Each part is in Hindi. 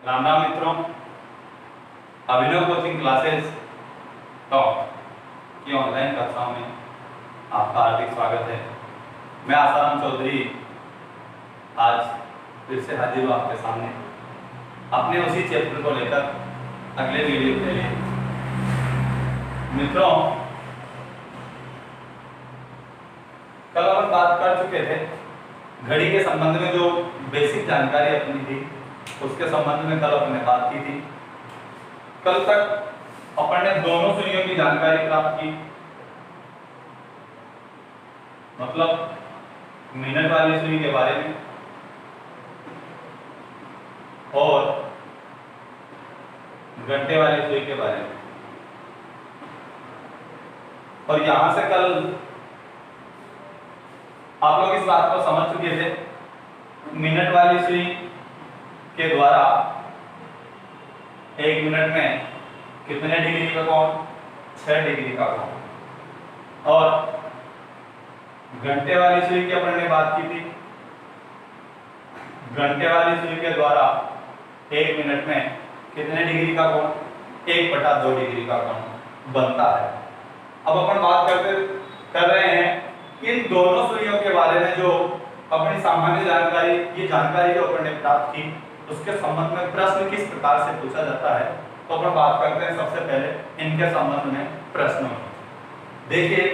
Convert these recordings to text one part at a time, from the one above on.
राम राम मित्रों, अभिनव कोचिंग क्लासेस टॉप की ऑनलाइन कक्षाओं में आपका हार्दिक स्वागत है। मैं आसाराम चौधरी आज फिर से हाजिर हूँ आपके सामने अपने उसी चैप्टर को लेकर अगले वीडियो के लिए। मित्रों, कल हम बात कर चुके थे घड़ी के संबंध में, जो बेसिक जानकारी अपनी थी उसके संबंध में कल अपने बात की थी। कल तक अपन ने दोनों सुइयों की जानकारी प्राप्त की, मतलब मिनट वाली सुई के बारे में और घंटे वाली सुई के बारे में। और यहां से कल आप लोग इस बात को समझ चुके थे, मिनट वाली सुई के द्वारा 1 मिनट में कितने डिग्री का कोण, 6 डिग्री का कोण। और घंटे वाली सुई की अपन ने बात की थी, घंटे वाली सुई के द्वारा 1 मिनट में कितने डिग्री का कोण, 1/2 डिग्री का कोण बनता है। अब अपन बात कर रहे हैं इन दोनों सुइयों के बारे में, जो अपनी सामान्य जानकारी, ये जानकारी जो अपन ने प्राप्त की उसके संबंध में प्रश्न किस प्रकार से पूछा जाता है। तो अपन बात करते हैं सबसे पहले इनके संबंध में प्रश्नों। देखिए,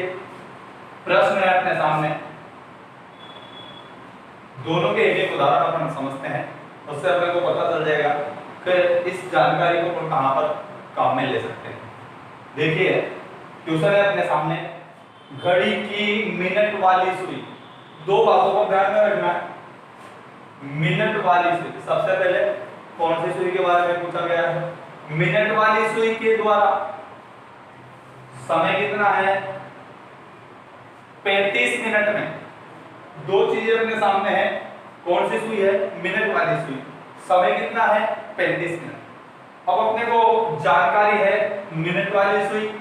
प्रश्न है अपने सामने, दोनों के एक एक उदाहरण अपन समझते हैं, उससे अपने को पता चल जाएगा कि इस जानकारी को अपन कहां पर काम में ले सकते हैं। देखिए, क्वेश्चन है अपने सामने, घड़ी की मिनट वाली सुई, दो बातों को ध्यान में रखना है। मिनट वाली सुई, सबसे पहले कौन सी सुई के बारे में पूछा गया है? मिनट वाली सुई के द्वारा समय कितना है? 35 मिनट में। दो चीजें अपने सामने हैं, कौन सी सुई है? मिनट वाली सुई। समय कितना है? 35 मिनट। अब अपने को जानकारी है मिनट वाली सुई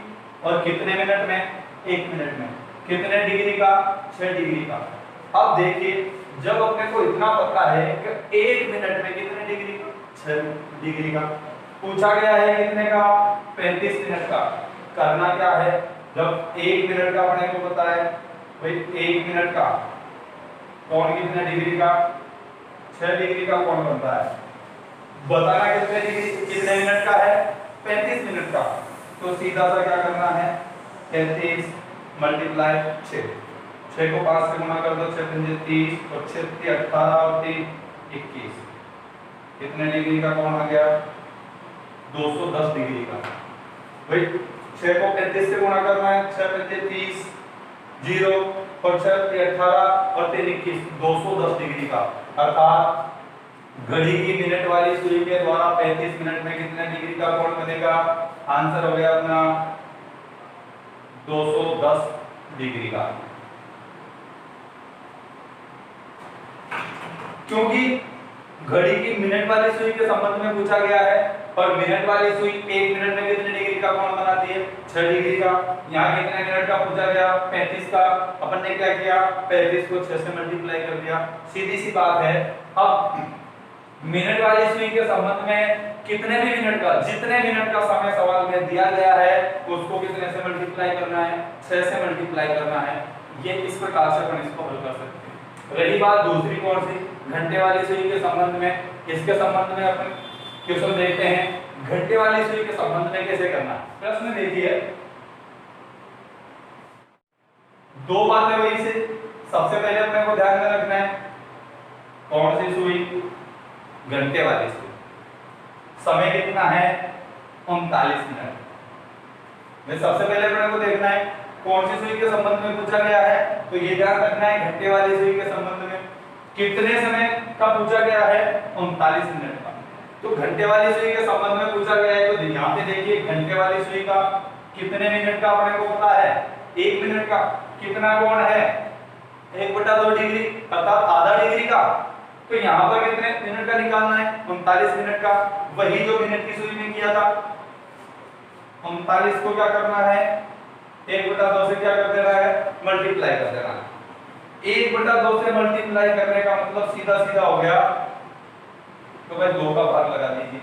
और कितने मिनट में? 1 मिनट में। कितने डिग्री का? 6 डिग्री का। अब देखिए, जब अपने को इतना पता है कि 1 मिनट में कितने डिग्री? 6 डिग्री का। पूछा गया है कितने का? 35 मिनट का। करना क्या है? जब 1 मिनट का अपने को पता है, भाई 1 मिनट का कोण कितने डिग्री का? 6 डिग्री का कोण बनता है। बताना कितने डिग्री, कितने मिनट का है? 35 मिनट का। तो सीधा सा क्या करना है? 33 मल्टीप्लाई 6। 6 को 5 से गुणा कर दो, 6 पंजे 30 और 6 3 18 और 3 21। कितने डिग्री का कोण आ गया? 210 डिग्री का। भाई 6 को 35 से गुणा करना है, 6 पंजे 30 0 और 6 3 18 और 3 21, 210 डिग्री का। अर्थात घड़ी की मिनट वाली सुई के द्वारा 35 मिनट में कितने डिग्री का कोण बनेगा? आंसर हो गया अपना 210 डिग्री का। क्योंकि घड़ी की मिनट वाली सुई के संबंध में पूछा गया है और मिनट वाली सुई 1 मिनट में कितने डिग्री का कोण बनाती है? 6 डिग्री का। यहाँ कितने मिनट का पूछा गया? 35 का। अपन ने क्या किया? 35 को 6 से मल्टीप्लाई कर दिया। सीधी सी बात है। अब मिनट वाली सुई के संबंध में कितने भी मिनट का, जितने मिनट का समय सवाल में दिया गया है उसको कितने से मल्टीप्लाई करना है? 6 से मल्टीप्लाई करना है। ये इस प्रकार से अपन इसको हल कर सकते हैं। रही बात दूसरी कौन सी? घंटे वाली सुई के संबंध में। इसके संबंध में अपन क्वेश्चन देखते हैं, घंटे वाली सुई के संबंध में कैसे करना। प्रश्न देखिए, दो बातें वही से। सबसे पहले अपने को ध्यान में रखना है कौन सी सुई? घंटे वाली सुई। समय कितना है? 39 मिनट। मैं सबसे पहले अपने को देखना है कौन सी सुई के संबंध में पूछा गया है, तो ये ध्यान रखना है घंटे वाली सुई के संबंध में कितने समय का पूछा गया है? 39 मिनट का। तो घंटे वाली सुई के संबंध में पूछा गया है, तो यहाँ पे देखिए घंटे वाली सुई का कितने मिनट का अपने को पता है? 1 मिनट का। कितना कोण है? 1/2 डिग्री, अर्थात आधा डिग्री का। तो यहाँ पर कितने मिनट का निकालना है? 39 मिनट का। वही जो मिनट की सुई में किया था। 39 को क्या करना है? 1/2 से क्या कर देना है? मल्टीप्लाई कर देना है। 1/2 से मल्टीप्लाई करने का मतलब सीधा सीधा हो गया तो भाई 2 का भाग लगा दीजिए।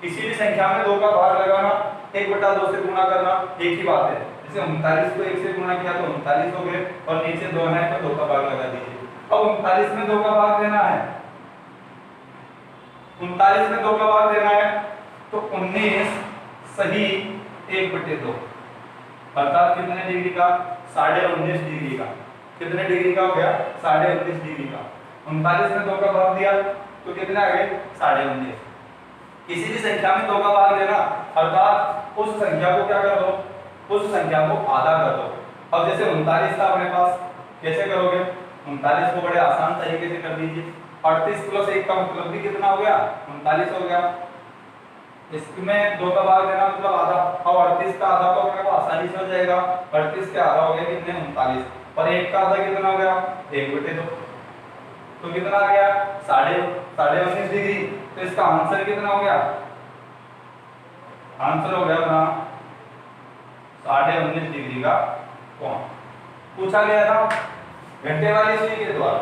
किसी भी संख्या में 2 का भाग लगाना 1/2 से गुणा करना एक ही बात है। जैसे 39 को 1 से गुणा किया तो 39 हो गए और नीचे 2 है तो 2 का भाग लगा दीजिए। अब 39 में 2 का भाग देना है, 39 में 2 का भाग देना है तो 19 सही 1/2 अर्थात कितने डिग्री का? 19.5 डिग्री का। कितने डिग्री का हो गया? 19.5 डिग्री का। 39 में 2 का भाग दिया तो कितने आ गए? 19.5। किसी भी संख्या में 2 का भाग देना अर्थात उस संख्या को क्या कर दो? उस संख्या को आधा कर दो। अब जैसे 39 था अपने पास, कैसे करोगे? 39 को बड़े आसान तरीके से कर दीजिए। 38 प्लस 1 का मतलब भी कितना हो गया? 39 हो गया। इसमें 2 का भाग देना मतलब आधा। अब 38 का आधा तो अपने को आसानी से हो जाएगा। 38 के आधा हो गया कितने? 39। और 1 का आधा कितना हो गया? 1/2। तो कितना आ गया? 19.5 डिग्री। तो इसका आंसर कितना हो गया? आंसर हो गया अपना 19.5 डिग्री का कोण। पूछा गया था घंटे वाली सुई के द्वारा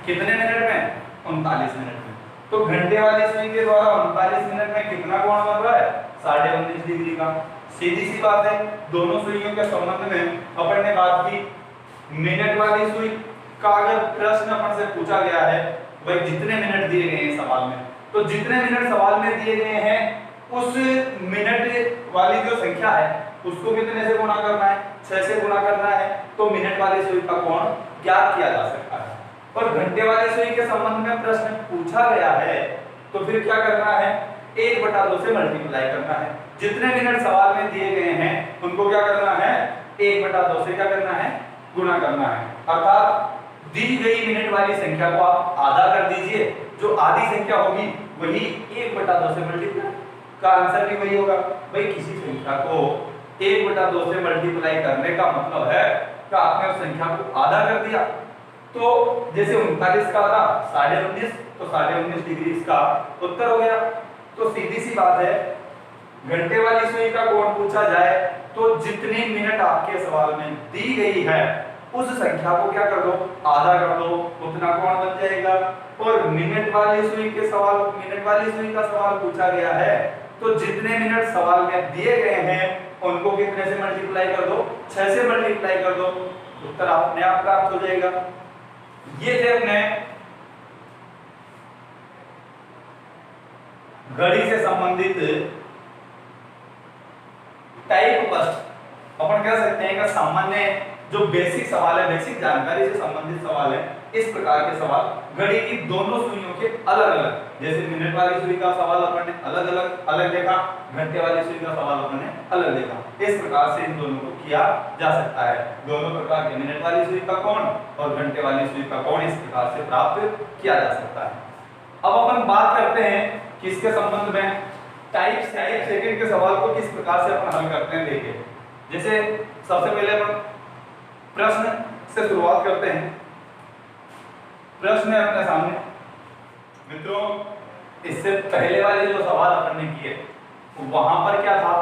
कितने मिनट में? 39 मिनट में। तो घंटे वाली सुई के द्वारा 39 मिनट में कितना कोण बन रहा है? 19.5 डिग्री का। सीधी सी बात है, दोनों सुइयों के संबंध में अपन ने बात की। मिनट वाली सुई का अगर प्रश्न अपन से पूछा गया है भाई जितने मिनट दिए गए हैं सवाल में, तो जितने मिनट सवाल में दिए गए हैं उस मिनट वाली जो संख्या है उसको कितने से गुणा करना है? 6 से गुणा करना है। तो मिनट वाली सुई का कोण ज्ञात किया जा सकता है। और घंटे वाली सुई के संबंध में प्रश्न पूछा गया है तो फिर क्या करना है? 1/2 से मल्टीप्लाई करना है। जितने मिनट सवाल में दिए गए हैं उनको क्या करना है? 1/2 से क्या करना है? गुणा करना है। अर्थात दी गई मिनट वाली संख्या को आप आधा कर दीजिए, जो आधी संख्या होगी वही 1/2 से मल्टीप्लाई का आंसर भी वही होगा। भाई किसी संख्या को 1/2 से मल्टीप्लाई करने का मतलब है कि आपने उस संख्या को आधा कर दिया। तो जैसे 39 का था 19.5 तो 19.5 डिग्री इसका उत्तर हो गया। तो सीधी सी बात है, घंटे वाली सुई का कोण पूछा जाए तो जितनी मिनट आपके सवाल में दी गई है उस संख्या को क्या कर दो? आधा कर दो, उतना कोण बन जाएगा। और मिनट वाली सुई के सवाल, मिनट वाली सुई का सवाल पूछा गया है तो जितने मिनट सवाल में दिए गए हैं उनको कितने से मल्टीप्लाई कर दो? 6 से मल्टीप्लाई कर दो, उत्तर अपने आप प्राप्त हो जाएगा। ये थे अपने घड़ी से संबंधित टाइप फर्स्ट अपन कह सकते हैं कि सामान्य जो बेसिक सवाल है, बेसिक जानकारी से संबंधित सवाल है, इस प्रकार के सवाल घड़ी की दोनों सुइयों के अलग अलग, जैसे मिनट वाली सुई का सवाल अपन ने अलग देखा, घंटे वाली सुई का सवाल अपन ने अलग देखा। इस प्रकार से इन दोनों को किया जा सकता है। दोनों प्रकार के मिनट वाली सुई का कोण और घंटे वाली सुई का कोण इस प्रकार से प्राप्त किया जा सकता है। अब अपन बात करते हैं किसके संबंध में? टाइप सेकंड के सवाल को किस प्रकार से अपन हल करते हैं। देखिए, जैसे सबसे पहले अपन प्रश्न से शुरुआत करते हैं। प्रश्न है अपने सामने मित्रों, इससे पहले वाले जो सवाल अपन ने किए वहां पर क्या था?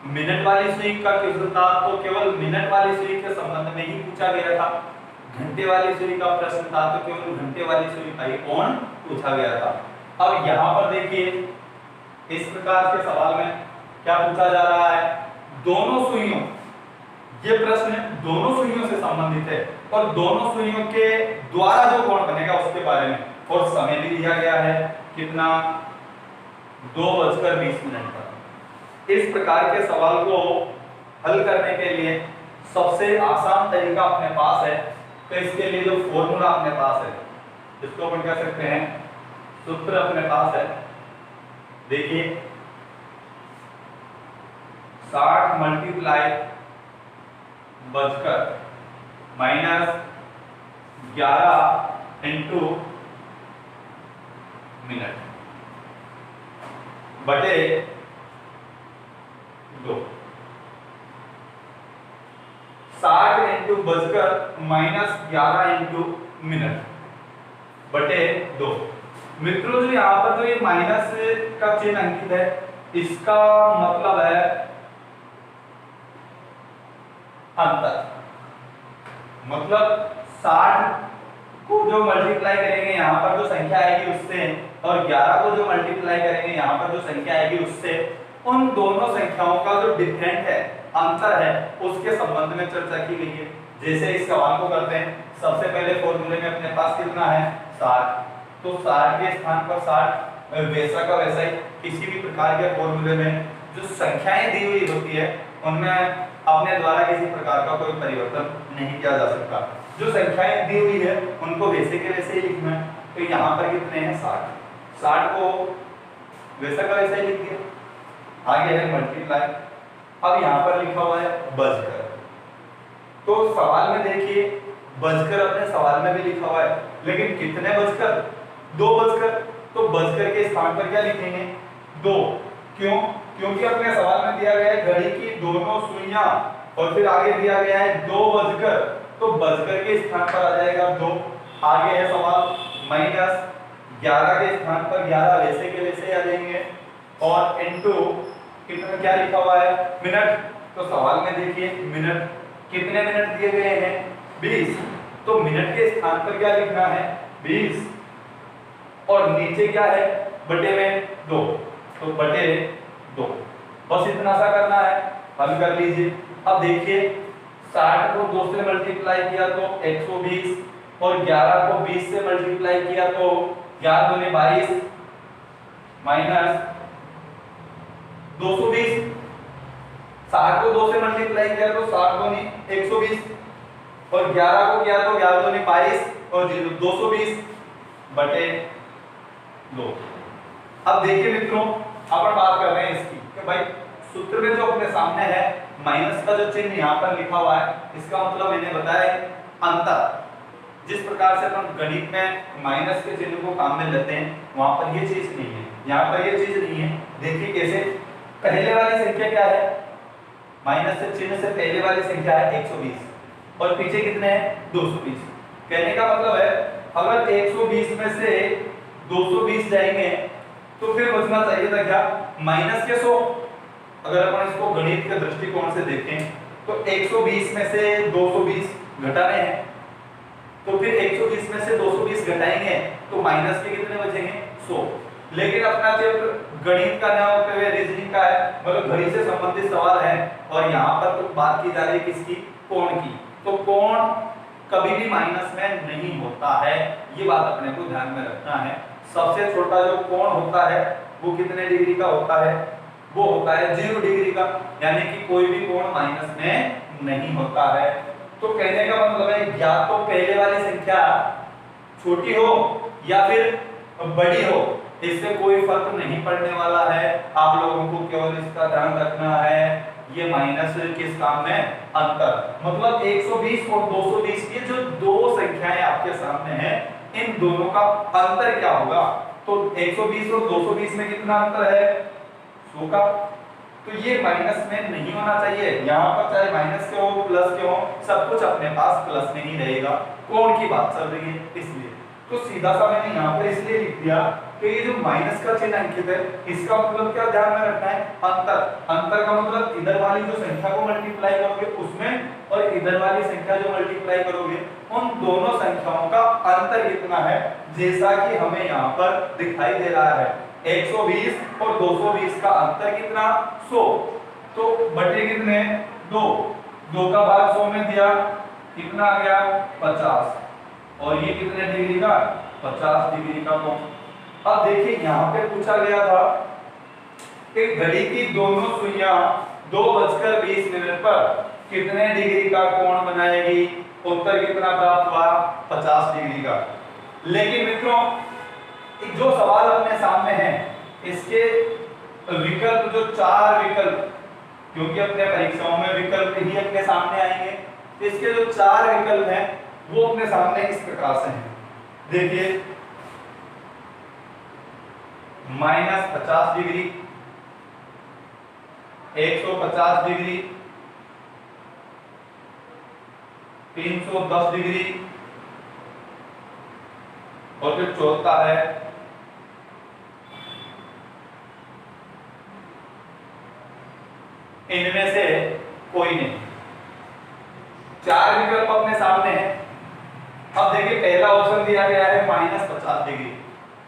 मिनट वाली सुई का क्वेश्चन था तो केवल मिनट वाली सुई के संबंध में ही पूछा गया था। घंटे वाली सुई का प्रश्न था तो केवल घंटे वाली सुई का ही कोण पूछा गया था। अब यहाँ पर देखिए, इस प्रकार के सवाल में क्या पूछा जा रहा है? दोनों सुइयों, ये प्रश्न दोनों सुइयों से संबंधित है और दोनों सुइयों के द्वारा जो कोण बनेगा उसके बारे में, और समय भी दिया गया है कितना? 2:20 पर। इस प्रकार के सवाल को हल करने के लिए सबसे आसान तरीका अपने पास है, तो इसके लिए जो फॉर्मूला अपने पास है जिसको अपन कह सकते हैं सूत्र अपने पास है। देखिए, 60 मल्टीप्लाई बचकर -11 इंटू मिनट बटे 2। 60 इंटू बचकर -11 इंटू मिनट बटे 2। मित्रों, जो यहाँ पर जो ये माइनस का चिन्ह अंकित है इसका मतलब है अंतर। मतलब 60 को जो मल्टीप्लाई करेंगे यहाँ पर जो संख्या आएगी उससे और 11 को जो मल्टीप्लाई करेंगे यहाँ पर जो संख्या आएगी उससे, उन दोनों संख्याओं का जो डिफरेंट है, अंतर है, उसके संबंध में चर्चा की गई है। जैसे इस सवाल को करते हैं, सबसे पहले फॉर्मूले में अपने पास कितना है 60, तो 60 के स्थान पर 60 वैसा का वैसा ही किसी भी प्रकार के फॉर्मूले में जो संख्याएं दी हुई होती है उनमें अपने द्वारा किसी प्रकार का कोई परिवर्तन नहीं किया जा सकता। जो संख्याएं दी हुई है उनको वैसे के वैसे ही लिखना है। तो यहाँ पर कितने हैं 60, 60 को वैसा का वैसा ही लिख दिया। आगे है मल्टीप्लाई, अब यहाँ पर लिखा हुआ है बचकर। तो सवाल में देखिए बचकर अपने सवाल में भी लिखा हुआ है, लेकिन कितने बचकर, 2 बचकर। तो बचकर के स्थान पर क्या लिखेंगे 2, क्यों? क्योंकि अपने सवाल में दिया गया है घड़ी की दोनों सुइयां और फिर आगे दिया गया है 2 बजकर, तो बजकर के स्थान पर आ जाएगा 2। आगे है सवाल माइनस 11 के स्थान पर 11 वैसे के वैसे आ जाएंगे और इनटू कितना क्या लिखा हुआ है मिनट। तो सवाल में देखिए मिनट, कितने मिनट दिए गए हैं 20, तो मिनट के स्थान पर क्या लिखना है 20 और नीचे क्या है बटे में 2, तो बटे 2। बस इतना सा करना है, हल कर लीजिए। अब देखिए 60 को 2 से मल्टीप्लाई किया तो 120 और 11 को 20 से मल्टीप्लाई किया तो 11 दूनी 22 माइनस 220। 60 को 2 से मल्टीप्लाई किया तो 60 दूनी 120 और 11 को किया तो 11 दूनी 22 और 220 बटे 2। अब देखिए मित्रों अपन बात कर रहे हैं इसकी कि भाई सूत्र में जो अपने सामने है माइनस का जो चिन्ह यहाँ पर लिखा हुआ है, इसका मतलब मैंने बताया अंतर। जिस प्रकार से अपन गणित में माइनस के चिन्ह को काम में लेते हैं वहां पर ये चीज नहीं है, यहाँ पर ये चीज नहीं है। देखिए कैसे, पहले वाली संख्या क्या है, माइनस से चिन्ह से पहले वाली संख्या है 120 और पीछे कितने हैं 220। कहने का मतलब है अगर 120 में से 220 जाएंगे तो फिर बचना चाहिए था क्या माइनस के 100। अगर अपन इसको गणित के दृष्टिकोण से देखें तो 120 में से 220 घटाने हैं, तो फिर 120 में से 220 घटाएंगे तो माइनस के कितने बचेंगे 100। लेकिन अपना चैप्टर गणित का ना होते हुए रीजनिंग का है, मतलब गणित से संबंधित सवाल है और यहाँ पर तो बात की जा रही है किसकी, कोण की। तो कोण कभी भी माइनस में नहीं होता है, ये बात अपने को ध्यान में रखना है। सबसे छोटा जो कोण होता है वो कितने डिग्री का होता है, वो होता है 0 डिग्री का, यानी कि कोई भी कोण माइनस में नहीं होता है। तो कहने का मतलब है या तो पहले वाली संख्या छोटी हो या फिर बड़ी हो, इससे कोई फर्क नहीं पड़ने वाला है। आप लोगों को केवल इसका ध्यान रखना है ये माइनस किस काम में अंतर, मतलब 120 और 220 ये जो दो संख्याएं आपके सामने हैं इन दोनों का अंतर क्या होगा। तो 120 और 220 में कितना अंतर है 100 का, तो ये माइनस में नहीं होना चाहिए। यहाँ पर चाहे माइनस के हो प्लस के हो सब कुछ अपने पास प्लस में ही रहेगा, कोण की बात चल रही है इसलिए। तो सीधा सा मैंने यहाँ पर इसलिए लिख दिया कि ये जो माइनस का चिन्ह अंकित है इसका मतलब क्या ध्यान में रखना है अंतर। अंतर का मतलब इधर वाली जो संख्या को मल्टीप्लाई करोगे उसमें और इधर वाली संख्या जो मल्टीप्लाई करोगे उन दोनों संख्याओं का अंतर कितना है, जैसा कि हमें यहाँ पर दिखाई दे रहा है 120 और 220 का अंतर कितना 100, तो बटे कितने 2 का भाग 100 में दिया कितना आ गया 50 और ये कितने डिग्री का 50 डिग्री का कोण। अब देखिए यहाँ पे पूछा गया था कि घड़ी की दोनों सुइयां 2:20 पर कितने डिग्री का कोण बनाएगी, उत्तर कितना प्राप्त हुआ 50 डिग्री का। लेकिन मित्रों जो सवाल अपने सामने है इसके विकल्प जो 4 विकल्प, क्योंकि अपने परीक्षाओं में विकल्प ही अपने सामने आएंगे, इसके जो 4 विकल्प हैं वो अपने सामने इस प्रकार से हैं। देखिए -50 डिग्री, 150 डिग्री, 310 डिग्री और फिर चौथा है इनमें से कोई नहीं। 4 विकल्प अपने सामने हैं। अब देखिए पहला ऑप्शन दिया गया है -50 डिग्री,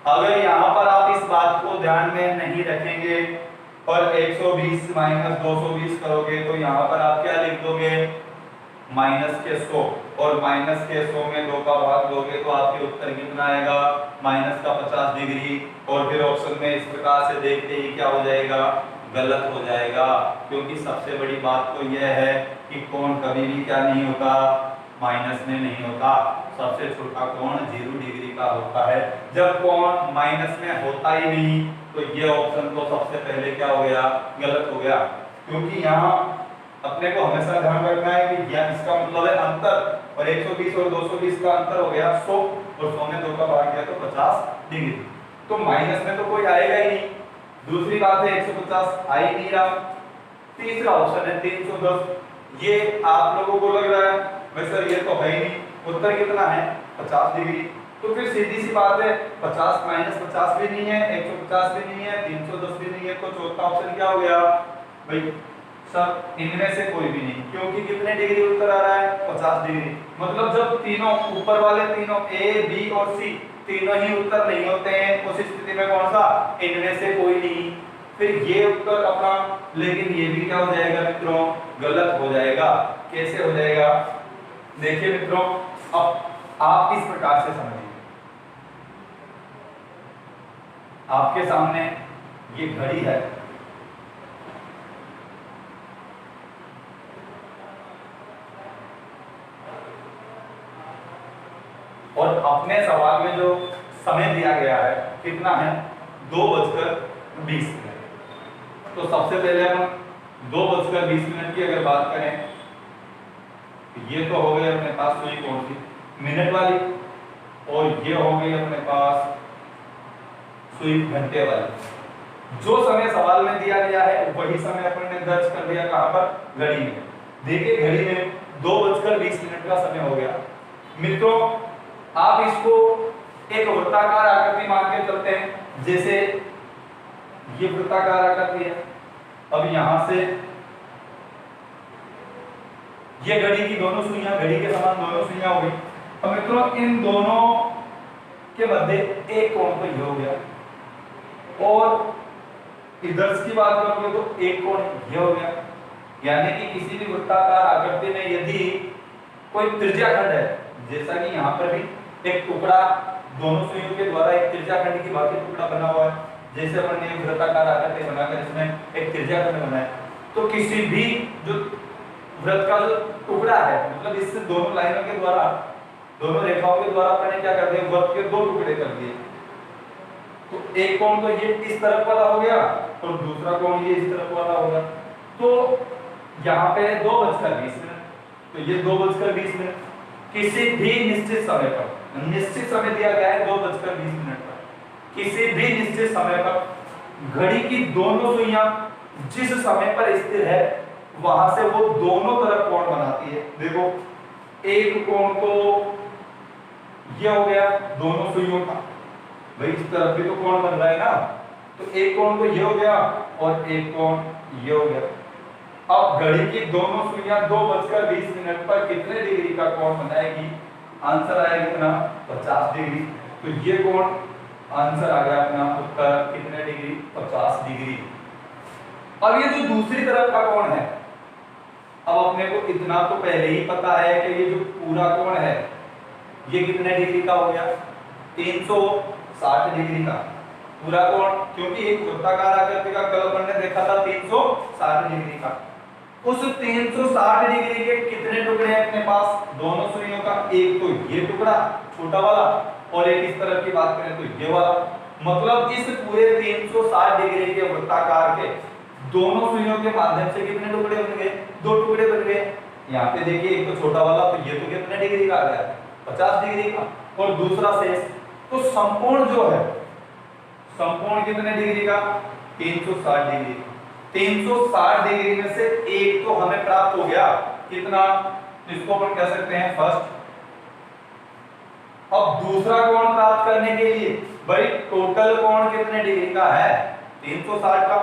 अगर यहाँ पर आप इस बात को ध्यान में नहीं रखेंगे और 120 माइनस 220 करोगे तो यहाँ पर आप क्या लिख दोगे, माइनस के 100, और माइनस के 100 में 2 का भाग दोगे तो आपके उत्तर कितना आएगा, माइनस का 50 डिग्री। और फिर ऑप्शन में इस प्रकार से देखते ही क्या हो जाएगा, गलत हो जाएगा, क्योंकि सबसे बड़ी बात तो यह है कि कोण कभी भी क्या नहीं होता, माइनस में नहीं होता। सबसे छोटा कोण 0 डिग्री का होता है। जब कोण माइनस में होता ही नहीं तो ये ऑप्शन तो सबसे पहले क्या हो गया, गलत हो गया। क्योंकि यहाँ अपने को हमेशा ध्यान रखना है कि इसका मतलब है अंतर, और 120 और 220 का अंतर हो गया 100, और 100 में 2 का भाग दिया तो 50 डिग्री, तो माइनस में तो कोई आएगा ही नहीं। दूसरी बात है 150 आ ही नहीं रहा। तीसरा ऑप्शन है 310, ये आप लोगों को लग रहा है भाई सर ये तो है ही नहीं, उत्तर कितना है 50 डिग्री। तो फिर सीधी सी बात है 50 माइनस 50 भी नहीं है, 150 भी नहीं है, 310 भी नहीं है, तो चौथा ऑप्शन क्या हो गया भाई सब इनमें से कोई भी नहीं, क्योंकि कितने डिग्री उत्तर आ रहा है 50 डिग्री। मतलब जब तीनों ऊपर वाले तीनों ए बी और सी तीनों ही उत्तर नहीं होते हैं उस स्थिति में कौन सा, इनमें से कोई नहीं, फिर ये उत्तर अपना, लेकिन ये भी क्या हो जाएगा मित्रों, गलत हो जाएगा। कैसे हो जाएगा, देखिए मित्रों, अब आप इस प्रकार से समझिए, आपके सामने ये घड़ी है, और अपने सवाल में जो समय दिया गया है कितना है 2:20। तो सबसे पहले हम 2:20 की अगर बात करें, ये तो हो गई अपने पास सुई कौन सी, मिनट वाली, और ये हो गई अपने पास सुई घंटे वाली। जो समय सवाल में दिया गया है वही समय अपन ने दर्ज कर दिया कहां पर, घड़ी में। देखिए घड़ी में 2:20 का समय हो गया। मित्रों आप इसको एक वृत्ताकार आकृति मान के चलते हैं, जैसे ये वृत्ताकार आकृति है। अब यहां से ये घड़ी की दोनों सुइयां, घड़ी के समान दोनों सुइयां हो गई। अब मित्रों इन दोनों के मध्य एक कोण तो ये हो गया, और इधर की बात करोगे तो एक कोण ये हो गया। यानी कि किसी भी वृत्ताकार आकृति में यदि कोई त्रिज्याखंड है, जैसा कि यहाँ पर भी एक टुकड़ा दोनों सुइयों के द्वारा एक त्रिज्याखंड की भांति टुकड़ा बना हुआ है, जैसे अपन ने एक वृत्ताकार आकृति बनाकर इसमें एक त्रिज्याखंड बनाया, तो किसी भी जो वृत्त का जो टुकड़ा है, मतलब इससे दोनों लाइनों के द्वारा, दोनों रेखाओं के द्वारा अपन ने क्या कर दिया, वृत्त के 2 टुकड़े कर दिए। तो एक कोण तो ये इस तरफ वाला हो गया और दूसरा कोण ये इस तरफ वाला होगा। तो यहाँ पे 2:20, तो ये 2:20 किसी भी निश्चित समय पर, निश्चित समय दिया गया है 2:20 पर, किसी भी निश्चित समय पर घड़ी की दोनों सुइयां जिस समय पर स्थिर है वहां से वो दोनों तरफ कोण बनाती है। देखो एक कोण तो ये हो गया दोनों सुइयों का, भाई इस तरफ भी तो कोण बन रहा है ना, तो एक कोण तो ये हो गया और एक कोण ये हो गया। अब घड़ी की दोनों सुइयां 2:20 पर कितने डिग्री का कोण बनाएगी, आंसर आएगा कितना 50 डिग्री। तो ये कोण आंसर आ गया अपना उत्तर कितने डिग्री 50 डिग्री। अब ये जो दूसरी तरफ का कोण है, अब अपने को इतना तो पहले ही पता है कि ये जो पूरा कोण है ये कितने डिग्री का हो गया 360 डिग्री का पूरा कोण, क्योंकि एक वृत्ताकार आकृति का कल अपन ने देखा था 360 डिग्री का। उस 360 डिग्री के कितने टुकड़े हैं अपने पास, दोनों सुइयों का, एक तो ये टुकड़ा छोटा वाला और एक इस तरफ की बात करें तो ये वाला। मतलब इस पूरे 360 डिग्री के वृत्ताकार के दोनों सुइयों के माध्यम से कितने टुकड़े बन गए, 2 टुकड़े बन गए। यहाँ पे देखिए एक तो छोटा वाला, तो ये तो कितने डिग्री का आ गया 50 डिग्री का, और दूसरा शेष। तो संपूर्ण जो है, संपूर्ण कितने डिग्री का 360 डिग्री। 360 डिग्री में से एक तो हमें प्राप्त हो गया कितना, इसको अपन कह सकते हैं फर्स्ट। अब दूसरा कोण प्राप्त करने के लिए भाई टोटल कोण कितने डिग्री का है 360 का।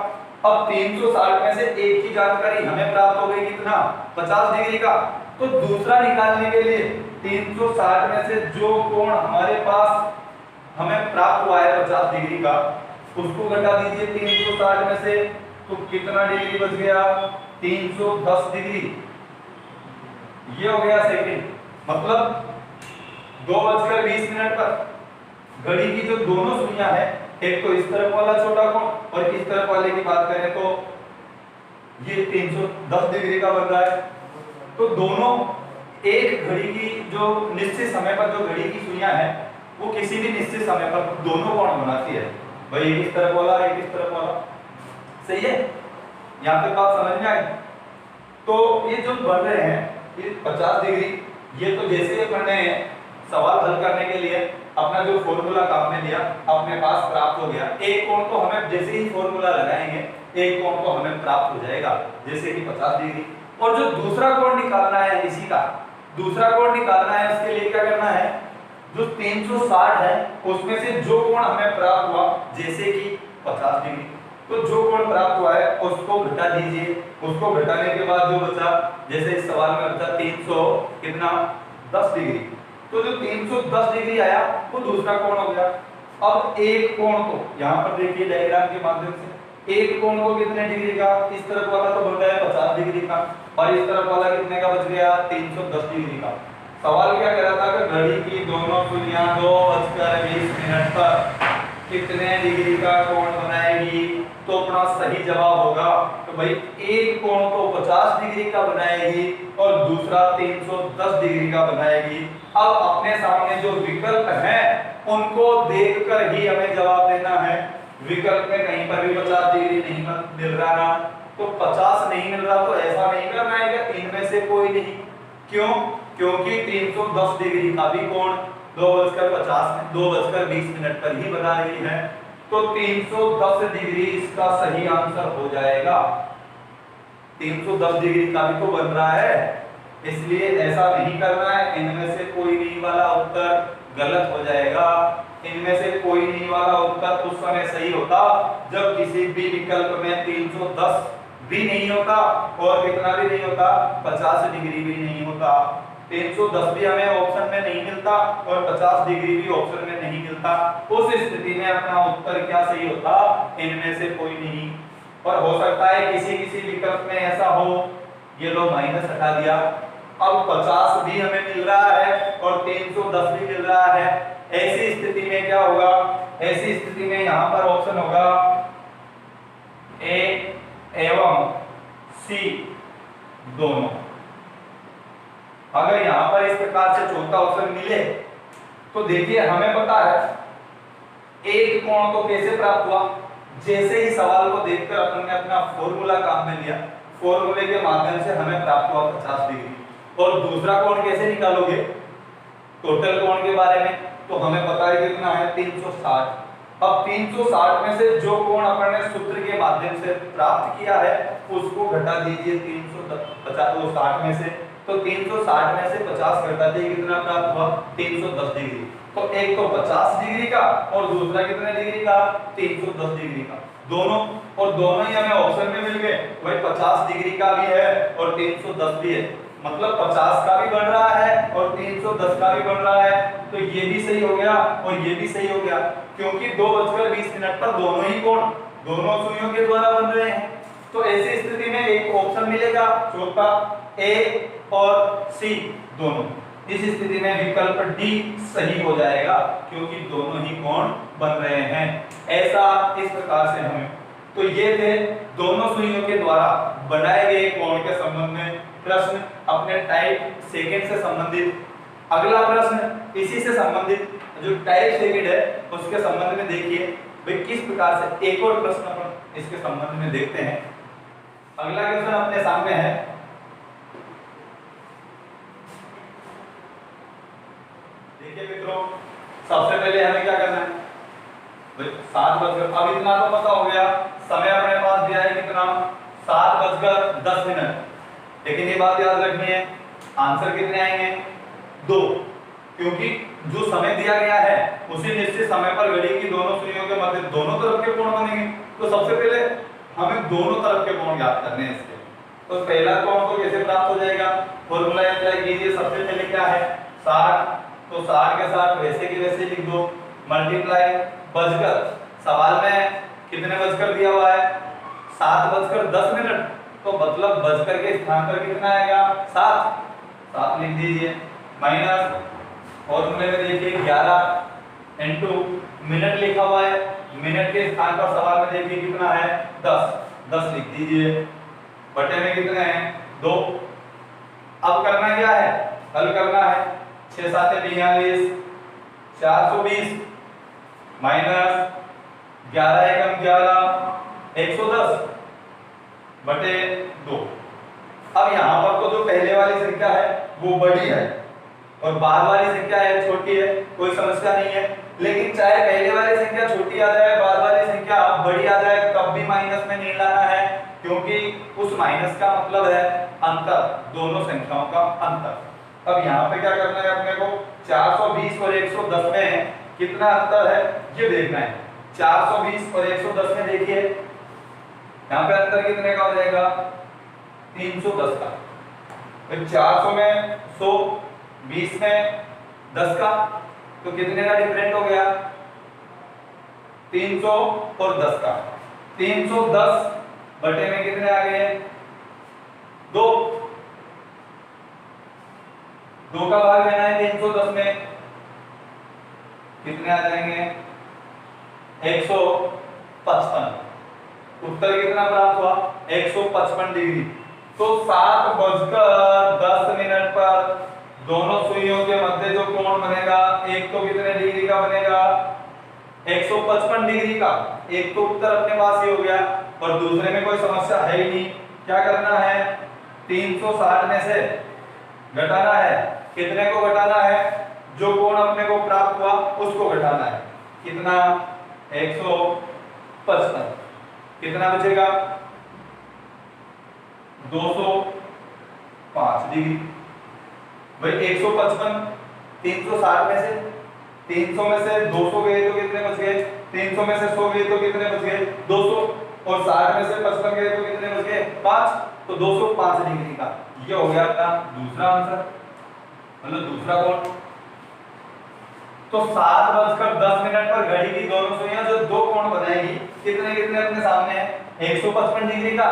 अब 360 में से एक की जानकारी हमें प्राप्त हो गई कितना 50 डिग्री का। तो दूसरा निकालने के लिए 360 में से जो कोण हमारे पास हमें प्राप्त हुआ है 50 डिग्री का, उसको घटा दीजिए 360 में से, तो कितना डिग्री बच गया? 310 डिग्री। ये हो गया सेकंड। मतलब 2:20 पर घड़ी की जो दोनों सुइयां हैं, एक तो इस तरफ वाला छोटा कोण और इस तरफ वाले की बात करें तो ये 310 डिग्री का बन रहा है। तो दोनों एक घड़ी की जो निश्चित समय पर जो घड़ी की सुइयां हैं वो किसी भी निश्चित समय पर दोनों कोण बनाती है। भाई एक इस तरफ वाला, एक इस तरफ वाला। सही है? यहाँ तक बात समझ में आई? तो ये जो बन रहे हैं ये 50 डिग्री, ये तो जैसे ही अपने सवाल हल करने के लिए अपना जो फॉर्मूला काम में लिया अपने पास प्राप्त हो गया। एक कोण तो हमें जैसे ही फॉर्मूला लगाएंगे एक कोण तो हमें प्राप्त हो जाएगा, जैसे कि 50 डिग्री। और जो दूसरा कोण निकालना है इसी का, दूसरा कोण निकालना है, उसके लिए क्या करना है? जो 360 है उसमें से जो कोण हमें प्राप्त हुआ जैसे कि 50 डिग्री, तो जो कोण प्राप्त हुआ है उसको घटा दीजिए। उसको घटाने के बाद जो बचा, जैसे इस सवाल में बचा 310 डिग्री, तो जो 310 डिग्री आया वो दूसरा कोण हो गया। अब एक कोण को यहाँ पर देखिए डायग्राम के माध्यम से, एक कोण को कितने डिग्री का? इस तरफ वाला तो बन रहा है 50 डिग्री का, और इस तरफ वाला कितने का बच गया? 310 डिग्री का। सवाल क्या कह रहा था कि घड़ी की दोनों सुइयां 2:20 पर कितने डिग्री का कोण बनाएगी? तो अपना सही जवाब होगा तो भाई एक कोण तो 50 डिग्री का बनाएगी और दूसरा 310 डिग्री का बनाएगी। अब अपने सामने जो विकल्प हैं उनको देखकर ही हमें जवाब देना है। विकल्प में कहीं पर भी 50 डिग्री नहीं मिल रहा ना, तो 50 नहीं मिल रहा तो ऐसा नहीं करना है कि इनमें से कोई नहीं। क्यों? क्योंकि 310 डिग्री का भी कोण 2:20 पर ही बना रही है, तो 310 डिग्री इसका सही आंसर हो जाएगा। 310 डिग्री का भी तो बन रहा है, इसलिए ऐसा नहीं करना है। इनमें से कोई नहीं वाला उत्तर गलत हो जाएगा। इनमें से कोई नहीं वाला उत्तर उस समय सही होता जब किसी भी विकल्प में 310 भी नहीं होता और कितना भी नहीं होता, 50 डिग्री भी नहीं होता। 310 भी हमें ऑप्शन में नहीं मिलता और 50 डिग्री भी ऑप्शन में नहीं मिलता। उस स्थिति में अपना उत्तर क्या सही होता? इनमें से कोई नहीं। और हो सकता है किसी किसी विकल्प में ऐसा हो, ये लो माइनस हटा दिया, अब 50 भी हमें मिल रहा है और 310 भी मिल रहा है। ऐसी स्थिति में क्या होगा? ऐसी स्थिति में यहाँ पर ऑप्शन होगा ए एवं सी दोनों। अगर यहाँ पर इस प्रकार से चौथा ऑप्शन मिले तो देखिए हमें पता है एक कोण तो कैसे प्राप्त हुआ, जैसे ही सवाल को देखकर अपन ने अपना फॉर्मूला काम में लिया, फॉर्मूले के माध्यम से हमें प्राप्त हुआ 50 डिग्री। और दूसरा कोण कैसे निकालोगे टोटल कोण के बारे में? तो हमें पता है कितना है 360। अब 360 में से जो कोण अपन ने सूत्र के माध्यम से प्राप्त किया है उसको घटा दीजिए 360 में से, तो 360 में से 50 घटा दिए, कितना प्राप्त हुआ? 310 डिग्री। तो एक तो 50 डिग्री का और दूसरा कितने डिग्री का? 310 डिग्री का। दोनों और दोनों ही हमें ऑप्शन में मिल गए। वही 50 डिग्री का भी है और 310 भी है, मतलब 50 का भी बन रहा है और 310 का भी बन रहा है। तो ये भी सही हो गया और ये भी सही हो गया, क्योंकि 2:20 पर दोनों ही कोण दोनों सुइयों के द्वारा बन रहे हैं। तो ऐसी स्थिति में एक ऑप्शन मिलेगा चौथा, ए और सी दोनों। इस स्थिति में विकल्प डी सही हो जाएगा क्योंकि दोनों ही कोण बन रहे हैं। ऐसा इस प्रकार से हमें, तो ये थे दोनों सुइयों के द्वारा बनाए गए कोण के संबंध में प्रश्न अपने टाइप सेकंड से संबंधित। अगला प्रश्न इसी से संबंधित जो टाइप सेकंड है उसके संबंध में देखिए भाई किस प्रकार से एक और प्रश्न अपन इसके संबंध में देखते हैं। अगला क्वेश्चन अपने सामने है, देखिए मित्रों, सबसे पहले हमें क्या करना है? 7 अब इतना तो पता हो गया, समय अपने पास दिया है कितना? 7:10। लेकिन ये बात याद रखनी है, आंसर कितने आएंगे? 2, क्योंकि जो समय दिया गया है उसी निश्चित समय पर घड़ी की दोनों सुइयों के मध्य दोनों तरफ के कोण बनेंगे। तो सबसे पहले हमें दोनों तरफ के कोण ज्ञात करने हैं इसके। तो पहला कोण तो कैसे प्राप्त हो जाएगा? फॉर्मूला अप्लाई कीजिए। सबसे पहले क्या है? 60, तो 60 के साथ वैसे के वैसे लिख दो, मल्टीप्लाई बजकर, सवाल में कितने बजकर दिया हुआ है 7:10, तो मतलब बजकर के स्थान पर कितना आएगा 7, 7 लिख दीजिए। माइनस फॉर्मूले में देखिए 11 इनटू मिनट लिखा हुआ है, मिनट के स्थान पर सवाल में देखिए कितना है 10, 10 लिख दीजिए। बटे में कितने हैं 2। अब करना क्या है, हल करना है। 6 7 42, 420 माइनस 11 एकम 11, 110 बटे 2। अब यहाँ पर तो जो पहले वाली संख्या है वो बड़ी है और बाद वाली संख्या है छोटी है, कोई समस्या नहीं है। लेकिन चाहे पहले वाली संख्या छोटी आ जाए, बाद वाली संख्या बड़ी आ जाए, तब भी माइनस में नहीं लाना है, क्योंकि उस माइनस का मतलब है अंतर, दोनों संख्याओं का अंतर। अब यहाँ पे क्या करना है अपने को, 420 और 110 में कितना अंतर है ये देखना है। 420 और 110 में देखिए यहाँ पे अंतर कितने का हो जाएगा 310 का। फिर 400 में 100, 20 में 10 का, तो कितने का डिफरेंट हो गया 300 और 10 का। 310 बटे में कितने आ गए 2, 2 का भाग लेना है 310 में, कितने आ जाएंगे 155। उत्तर कितना प्राप्त हुआ 155 डिग्री। तो 7:10 पर दोनों सुइयों के मध्य जो कोण बनेगा, एक तो कितने डिग्री का बनेगा 155 डिग्री का। एक तो उत्तर अपने पास ही हो गया और दूसरे में कोई समस्या है ही नहीं। क्या करना है 360 में से घटाना है, कितने को घटाना है, जो कोण अपने को प्राप्त हुआ उसको घटाना है। कितना 155, कितना बचेगा 205 डिग्री। भाई 155 360 में से 300 में से 200 गए तो कितने बच गए, 300 में से 100 गए तो कितने बच गए 200, और 60 में से 55 गए तो कितने बच गए 5, तो 205 डिग्री का ये हो गया अपना दूसरा आंसर, मतलब दूसरा कोण। तो 7:10 पर घड़ी की दोनों सुइयां जो दो कोण बनाएगी, कितने कितने अपने सामने है 155 डिग्री का,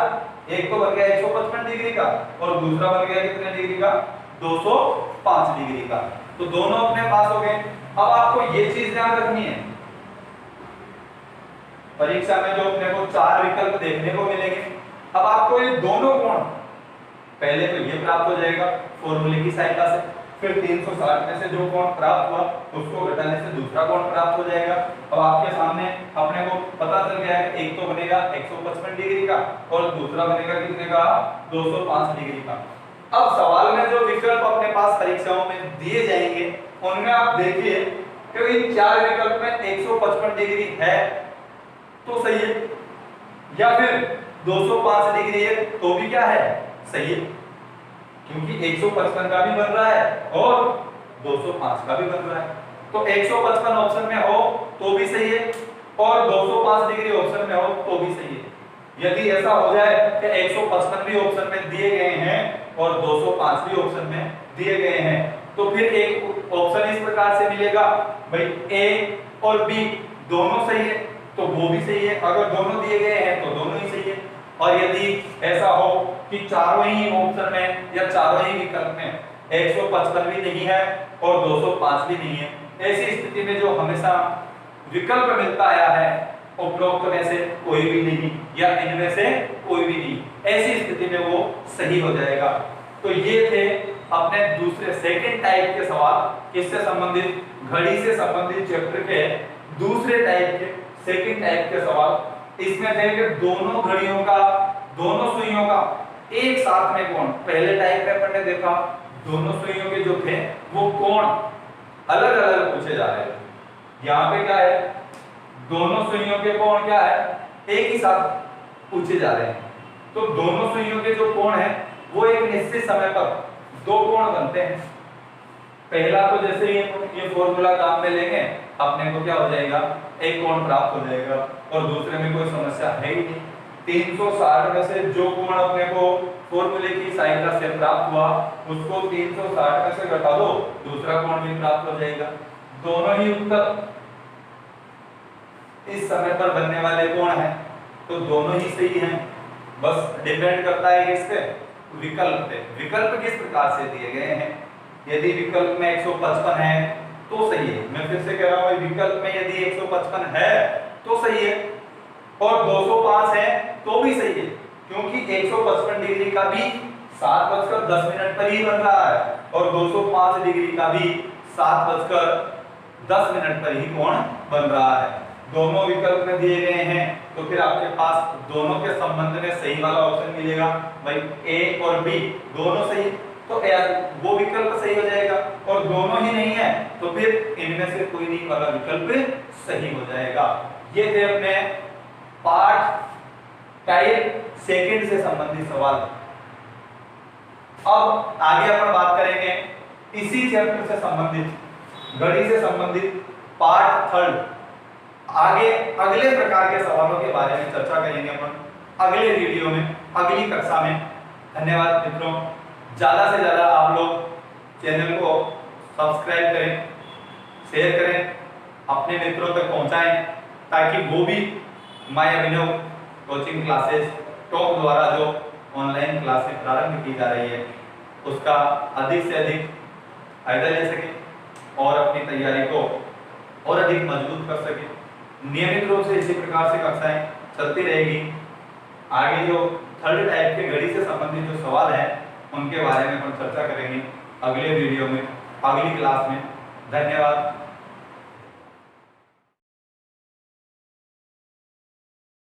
एक तो बन गया 155 डिग्री का और दूसरा बन गया कितने डिग्री का 205 डिग्री का। तो दोनों अपने पास हो गए। अब आपको ये चीज ध्यान रखनी है, परीक्षा में जो अपने को 4 विकल्प देखने को मिलेंगे, अब आपको ये दोनों कोण पहले तो ये प्राप्त हो जाएगा फॉर्मूले की सहायता से, फिर 360 में से जो कोण प्राप्त हुआ उसको घटाने से दूसरा कोण प्राप्त हो जाएगा। अब आपके सामने अपने को पता चल गया है एक तो बनेगा 155 डिग्री का और दूसरा बनेगा कितने का 205 डिग्री का। अब सवाल में जो विकल्प अपने पास परीक्षाओं में दिए जाएंगे उनमें आप देखिए कि इन 4 विकल्प में 155 डिग्री है तो सही है, या फिर 205 डिग्री है तो भी क्या है सही है, क्योंकि 155 का भी बन रहा है और 205 का भी बन रहा है। तो 155 ऑप्शन में हो तो भी सही है और 205 डिग्री ऑप्शन में हो तो भी सही है। यदि ऐसा हो जाए कि 155 भी ऑप्शन में दिए गए हैं और 205 भी ऑप्शन में दिए गए हैं, तो फिर एक ऑप्शन इस प्रकार से मिलेगा भाई ए और बी दोनों सही है तो वो भी सही है, अगर दोनों दिए गए हैं तो दोनों ही सही है। और यदि ऐसा हो कि चारों ही ऑप्शन में या चारों ही विकल्प में 155 भी नहीं है और 205 भी नहीं है, ऐसी स्थिति में जो हमेशा विकल्प मिलता आया है उपरोक्त में से कोई भी नहीं या इनमें से कोई भी नहीं, ऐसी स्थिति में वो सही हो जाएगा। तो ये थे अपने दूसरे सेकंड टाइप के सवाल, किससे संबंधित, घड़ी से संबंधित चैप्टर के दूसरे टाइप के सेकंड टाइप के सवाल। इसमें थे कि दोनों घड़ियों का, दोनों सुइयों का एक साथ में कोण, पहले टाइप में अपन ने देखा दोनों सुइयों के जो थे वो कोण अलग अलग पूछे जा रहे थे। यहाँ पे क्या है, दोनों सुइयों के कोण क्या है एक ही साथ पूछे जा रहे हैं। तो दोनों सुइयों के जो कोण है वो एक निश्चित समय पर दो कोण बनते हैं। पहला तो जैसे ये फॉर्मूला काम में लेंगे अपने को क्या हो जाएगा एक कोण प्राप्त हो जाएगा और दूसरे में कोई समस्या है ही नहीं। 360 में से जो कोण अपने को फॉर्मूले की सहायता से प्राप्त हुआ उसको 360 में से घटा दो, दूसरा कोण भी प्राप्त हो जाएगा। दोनों ही उत्तर इस समय पर बनने वाले कोण हैं, तो दोनों ही सही हैं, बस डिपेंड करता है किस पे, विकल्प पे। विकल्प किस प्रकार से दिए गए हैं, यदि विकल्प में 155 है तो सही है, मैं फिर से कह रहा हूं विकल्प में यदि 155 है तो सही है, और 205 है तो भी सही है, क्योंकि 155 डिग्री का भी 7:10 पर ही बन रहा है और 205 डिग्री का भी 7:10 पर ही कोण बन रहा है। दोनों विकल्प में दिए गए हैं, तो फिर आपके पास दोनों के संबंध में सही वाला ऑप्शन मिलेगा। भाई ए और बी दोनों सही, तो यार वो विकल्प सही हो जाएगा, और दोनों ही नहीं है तो फिर इनमें से कोई नहीं वाला विकल्प सही हो जाएगा। ये थे अपने पार्ट टाइप सेकंड से संबंधित सवाल। अब आगे अपन बात करेंगे इसी चैप्टर से संबंधित, गणित से संबंधित पार्ट थर्ड। आगे अगले प्रकार के सवालों के बारे में चर्चा करेंगे अपन अगले वीडियो में, अगली कक्षा में। धन्यवाद मित्रों, ज्यादा से ज्यादा आप लोग चैनल को सब्सक्राइब करें, शेयर करें, अपने मित्रों तक पहुंचाएं, ताकि वो भी my Abhinav coaching classes top द्वारा जो ऑनलाइन क्लासेस प्रारंभ की जा रही है उसका अधिक से अधिक फायदा ले सके और अपनी तैयारी को और अधिक मजबूत कर सके। नियमित रूप से इसी प्रकार से कक्षाएं चलती रहेगी। आगे जो थर्ड टाइप के गणित से संबंधित जो सवाल हैं उनके बारे में हम चर्चा करेंगे अगले वीडियो में, अगली क्लास में। धन्यवाद।